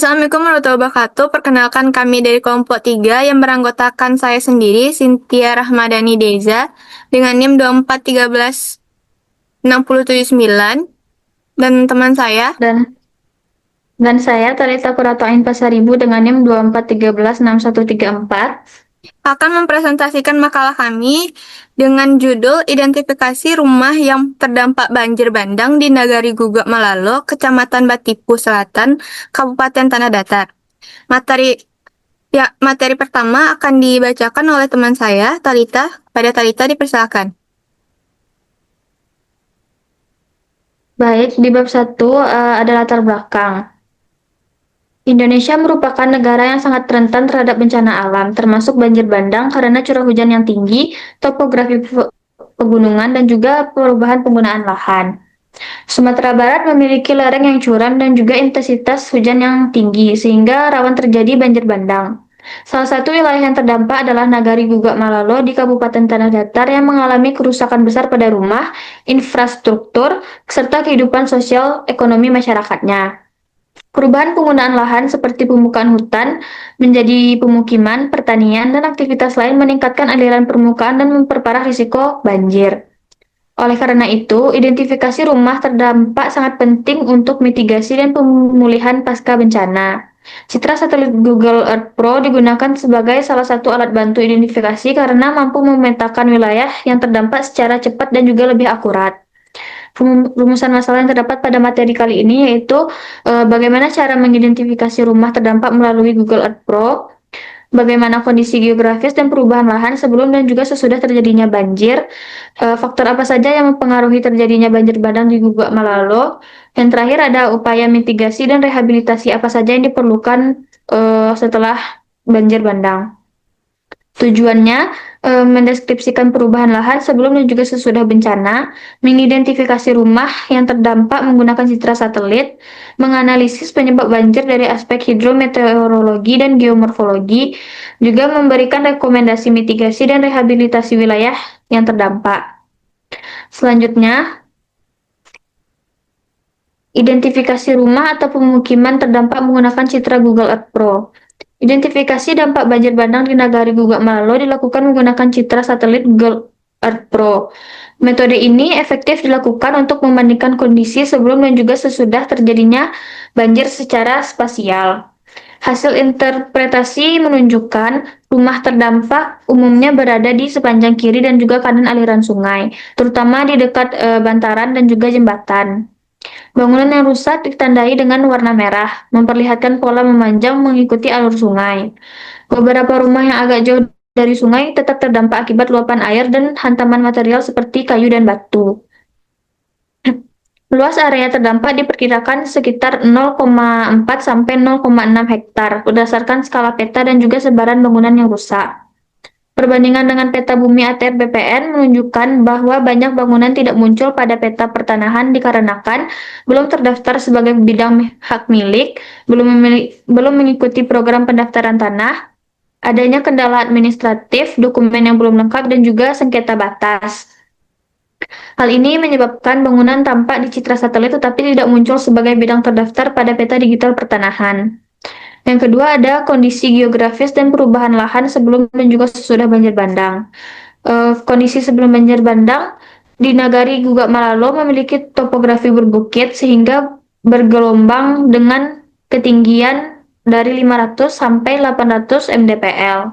Assalamualaikum warahmatullahi wabarakatuh. Perkenalkan kami dari kelompok 3 yang beranggotakan saya sendiri, Cynthia Rahmadani Deza, dengan NIM 2413679, dan teman saya Dan saya Talita Kurato Ain Pasaribu dengan NIM 24136134. akan mempresentasikan makalah kami dengan judul Identifikasi Rumah yang Terdampak Banjir Bandang di Nagari Gugak Malalo, Kecamatan Batipu Selatan, Kabupaten Tanah Datar. Materi pertama akan dibacakan oleh teman saya, Talita. Pada Talita dipersilakan. Baik, di bab 1 ada latar belakang. Indonesia merupakan negara yang sangat rentan terhadap bencana alam, termasuk banjir bandang karena curah hujan yang tinggi, topografi pegunungan, dan juga perubahan penggunaan lahan. Sumatera Barat memiliki lereng yang curam dan juga intensitas hujan yang tinggi, sehingga rawan terjadi banjir bandang. Salah satu wilayah yang terdampak adalah Nagari Gugak Malalo di Kabupaten Tanah Datar yang mengalami kerusakan besar pada rumah, infrastruktur, serta kehidupan sosial ekonomi masyarakatnya. Perubahan penggunaan lahan seperti pembukaan hutan menjadi pemukiman, pertanian, dan aktivitas lain meningkatkan aliran permukaan dan memperparah risiko banjir. Oleh karena itu, identifikasi rumah terdampak sangat penting untuk mitigasi dan pemulihan pasca bencana. Citra satelit Google Earth Pro digunakan sebagai salah satu alat bantu identifikasi karena mampu memetakan wilayah yang terdampak secara cepat dan juga lebih akurat. Rumusan masalah yang terdapat pada materi kali ini yaitu bagaimana cara mengidentifikasi rumah terdampak melalui Google Earth Pro, bagaimana kondisi geografis dan perubahan lahan sebelum dan juga sesudah terjadinya banjir, faktor apa saja yang mempengaruhi terjadinya banjir bandang di Gugak Malalo, dan terakhir ada upaya mitigasi dan rehabilitasi apa saja yang diperlukan setelah banjir bandang. Tujuannya mendeskripsikan perubahan lahan sebelum dan juga sesudah bencana, mengidentifikasi rumah yang terdampak menggunakan citra satelit, menganalisis penyebab banjir dari aspek hidrometeorologi dan geomorfologi, juga memberikan rekomendasi mitigasi dan rehabilitasi wilayah yang terdampak. Selanjutnya, identifikasi rumah atau pemukiman terdampak menggunakan citra Google Earth Pro. Identifikasi dampak banjir bandang di Nagari Gugak Malalo dilakukan menggunakan citra satelit Google Earth Pro. Metode ini efektif dilakukan untuk membandingkan kondisi sebelum dan juga sesudah terjadinya banjir secara spasial. Hasil interpretasi menunjukkan rumah terdampak umumnya berada di sepanjang kiri dan juga kanan aliran sungai, terutama di dekat bantaran dan juga jembatan. Bangunan yang rusak ditandai dengan warna merah, memperlihatkan pola memanjang mengikuti alur sungai. Beberapa rumah yang agak jauh dari sungai tetap terdampak akibat luapan air dan hantaman material seperti kayu dan batu. Luas area terdampak diperkirakan sekitar 0,4 sampai 0,6 hektar berdasarkan skala peta dan juga sebaran bangunan yang rusak. Perbandingan dengan peta bumi ATR BPN menunjukkan bahwa banyak bangunan tidak muncul pada peta pertanahan dikarenakan belum terdaftar sebagai bidang hak milik, belum mengikuti program pendaftaran tanah, adanya kendala administratif, dokumen yang belum lengkap, dan juga sengketa batas. Hal ini menyebabkan bangunan tampak di citra satelit tetapi tidak muncul sebagai bidang terdaftar pada peta digital pertanahan. Yang kedua ada kondisi geografis dan perubahan lahan sebelum dan juga sesudah banjir bandang. Kondisi sebelum banjir bandang di Nagari Gugak Malalo memiliki topografi berbukit sehingga bergelombang dengan ketinggian dari 500 sampai 800 mdpl.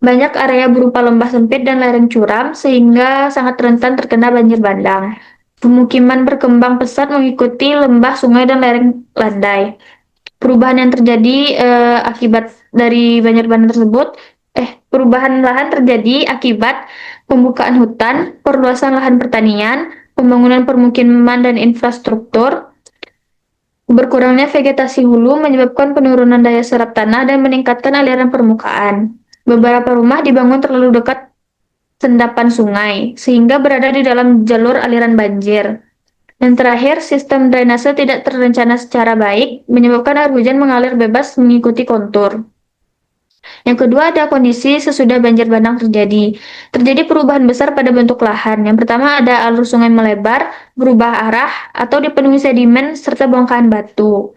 Banyak area berupa lembah sempit dan lereng curam sehingga sangat rentan terkena banjir bandang. Pemukiman berkembang pesat mengikuti lembah, sungai, dan lereng landai. Perubahan yang terjadi akibat dari banjir bandang tersebut, perubahan lahan terjadi akibat pembukaan hutan, perluasan lahan pertanian, pembangunan permukiman dan infrastruktur, berkurangnya vegetasi hulu menyebabkan penurunan daya serap tanah dan meningkatkan aliran permukaan. Beberapa rumah dibangun terlalu dekat endapan sungai, sehingga berada di dalam jalur aliran banjir. Dan terakhir, sistem drainase tidak terencana secara baik, menyebabkan air hujan mengalir bebas mengikuti kontur. Yang kedua ada kondisi sesudah banjir bandang terjadi. Terjadi perubahan besar pada bentuk lahan. Yang pertama ada alur sungai melebar, berubah arah, atau dipenuhi sedimen serta bongkahan batu.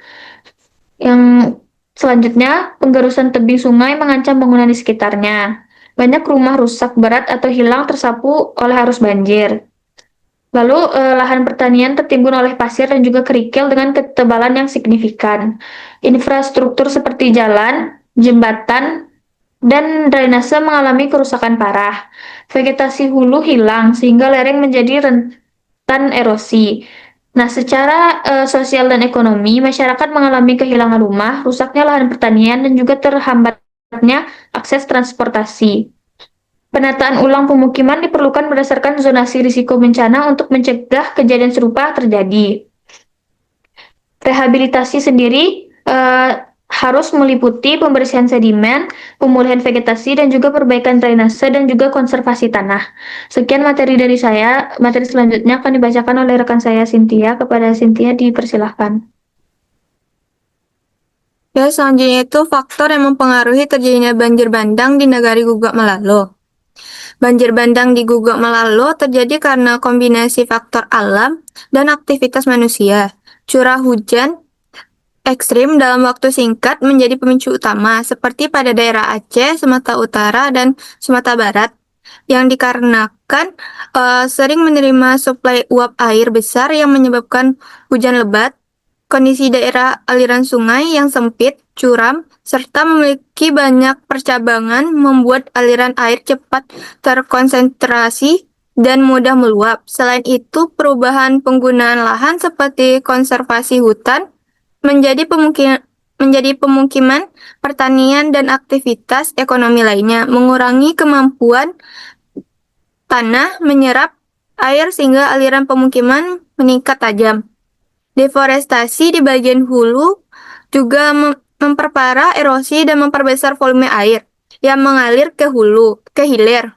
Yang Selanjutnya, penggerusan tebing sungai mengancam bangunan di sekitarnya. Banyak rumah rusak berat atau hilang tersapu oleh arus banjir. Lalu, lahan pertanian tertimbun oleh pasir dan juga kerikil dengan ketebalan yang signifikan. Infrastruktur seperti jalan, jembatan, dan drainase mengalami kerusakan parah. Vegetasi hulu hilang sehingga lereng menjadi rentan erosi. Nah, secara sosial dan ekonomi, masyarakat mengalami kehilangan rumah, rusaknya lahan pertanian, dan juga terhambatnya akses transportasi. Penataan ulang pemukiman diperlukan berdasarkan zonasi risiko bencana untuk mencegah kejadian serupa terjadi. Rehabilitasi sendiri harus meliputi pembersihan sedimen, pemulihan vegetasi, dan juga perbaikan drainase dan juga konservasi tanah. Sekian materi dari saya. Materi selanjutnya akan dibacakan oleh rekan saya Cynthia. Kepada Cynthia dipersilahkan. Ya, selanjutnya itu faktor yang mempengaruhi terjadinya banjir bandang di Nagari Gugak Malalo. Banjir bandang di Gugak Malalo terjadi karena kombinasi faktor alam dan aktivitas manusia. Curah hujan ekstrim dalam waktu singkat menjadi pemicu utama, seperti pada daerah Aceh, Sumatera Utara, dan Sumatera Barat, yang dikarenakan sering menerima suplai uap air besar yang menyebabkan hujan lebat. Kondisi daerah aliran sungai yang sempit, curam, serta memiliki banyak percabangan membuat aliran air cepat terkonsentrasi dan mudah meluap. Selain itu, perubahan penggunaan lahan seperti konservasi hutan menjadi pemukiman, pertanian, dan aktivitas ekonomi lainnya, mengurangi kemampuan tanah menyerap air sehingga aliran pemukiman meningkat tajam. Deforestasi di bagian hulu juga memperparah erosi dan memperbesar volume air yang mengalir ke hilir.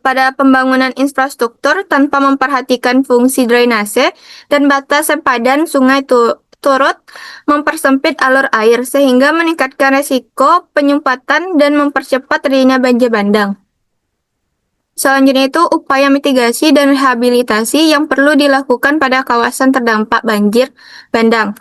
Pada pembangunan infrastruktur tanpa memperhatikan fungsi drainase dan batas sempadan sungai turut mempersempit alur air sehingga meningkatkan resiko penyumpatan dan mempercepat terjadinya banjir bandang. Selanjutnya itu upaya mitigasi dan rehabilitasi yang perlu dilakukan pada kawasan terdampak banjir bandang.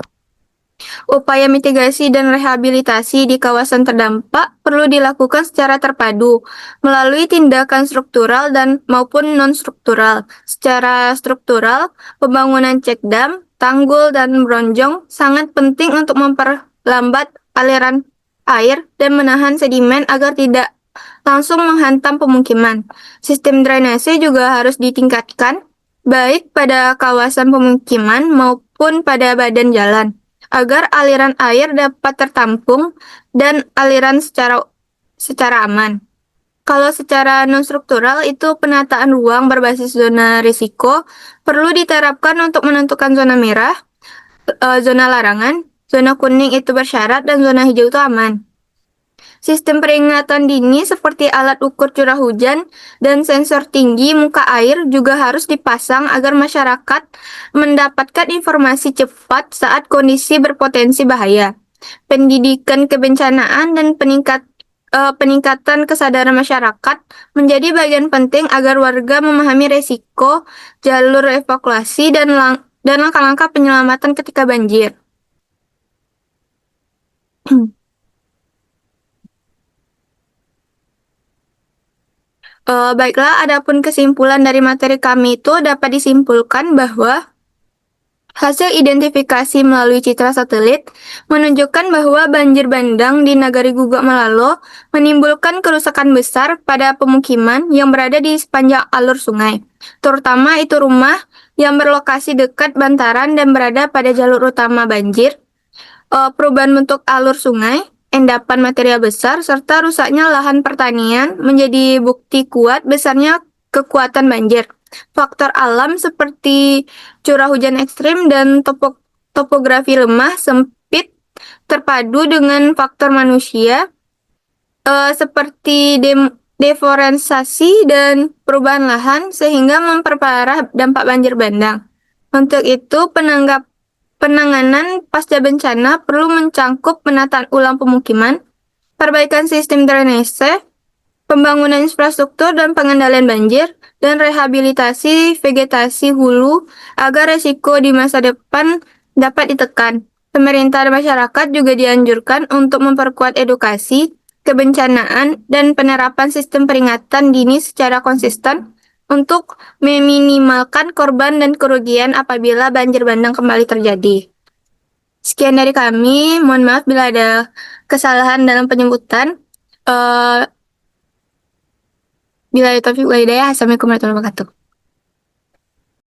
Upaya mitigasi dan rehabilitasi di kawasan terdampak perlu dilakukan secara terpadu melalui tindakan struktural dan maupun non-struktural. Secara struktural, pembangunan cek dam, tanggul, dan bronjong sangat penting untuk memperlambat aliran air dan menahan sedimen agar tidak langsung menghantam pemukiman. Sistem drainase juga harus ditingkatkan, baik pada kawasan pemukiman maupun pada badan jalan, agar aliran air dapat tertampung dan aliran secara aman. Kalau secara non-struktural itu penataan ruang berbasis zona risiko perlu diterapkan untuk menentukan zona merah, zona larangan, zona kuning itu bersyarat, dan zona hijau itu aman. Sistem peringatan dini seperti alat ukur curah hujan dan sensor tinggi muka air juga harus dipasang agar masyarakat mendapatkan informasi cepat saat kondisi berpotensi bahaya. Pendidikan kebencanaan dan peningkatan kesadaran masyarakat menjadi bagian penting agar warga memahami resiko, jalur evakuasi, dan langkah-langkah penyelamatan ketika banjir. Baiklah, adapun kesimpulan dari materi kami itu dapat disimpulkan bahwa hasil identifikasi melalui citra satelit menunjukkan bahwa banjir bandang di Nagari Gugak Malalo menimbulkan kerusakan besar pada pemukiman yang berada di sepanjang alur sungai, terutama itu rumah yang berlokasi dekat bantaran dan berada pada jalur utama banjir. Perubahan bentuk alur sungai, endapan material besar, serta rusaknya lahan pertanian menjadi bukti kuat besarnya kekuatan banjir. Faktor alam seperti curah hujan ekstrim dan topografi lemah sempit terpadu dengan faktor manusia seperti deforestasi dan perubahan lahan sehingga memperparah dampak banjir bandang. Untuk itu, penanganan pasca bencana perlu mencangkup penataan ulang pemukiman, perbaikan sistem drainase, pembangunan infrastruktur dan pengendalian banjir, dan rehabilitasi vegetasi hulu agar resiko di masa depan dapat ditekan. Pemerintah dan masyarakat juga dianjurkan untuk memperkuat edukasi, kebencanaan, dan penerapan sistem peringatan dini secara konsisten untuk meminimalkan korban dan kerugian apabila banjir bandang kembali terjadi. Sekian dari kami, mohon maaf bila ada kesalahan dalam penyebutan. Bila itu, Assalamualaikum warahmatullahi wabarakatuh.